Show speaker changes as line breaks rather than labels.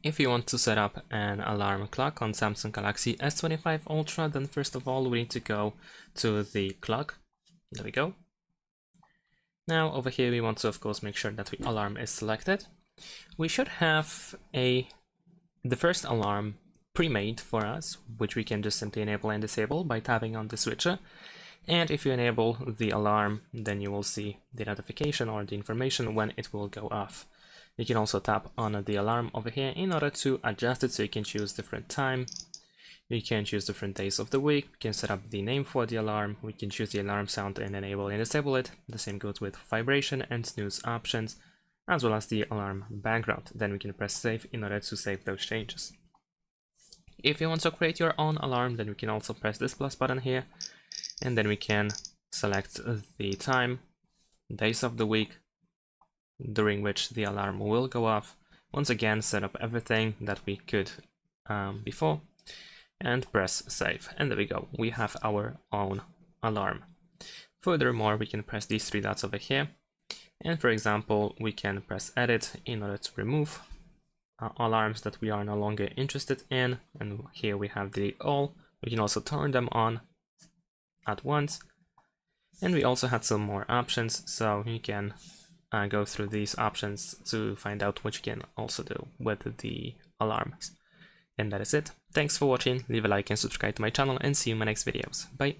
If you want to set up an alarm clock on Samsung Galaxy S25 Ultra, then first of all we need to go to the clock. There we go. Now over here we want to of course make sure that the alarm is selected. We should have the first alarm pre-made for us, which we can just simply enable and disable by tapping on the switcher. And if you enable the alarm, then you will see the notification or the information when it will go off. You can also tap on the alarm over here in order to adjust it, so you can choose different time. You can choose different days of the week. You can set up the name for the alarm. We can choose the alarm sound and enable and disable it. The same goes with vibration and snooze options, as well as the alarm background. Then we can press save in order to save those changes. If you want to create your own alarm, then we can also press this plus button here, and then we can select the time, days of the week during which the alarm will go off. Once again, set up everything that we could before, and press save. And there we go, we have our own alarm. Furthermore, we can press these three dots over here, and for example, we can press edit in order to remove alarms that we are no longer interested in. And here we have the all. We can also turn them on at once, and we also had some more options, so you can go through these options to find out what you can also do with the alarms. And that is it. Thanks for watching, leave a like and subscribe to my channel, and see you in my next videos. Bye!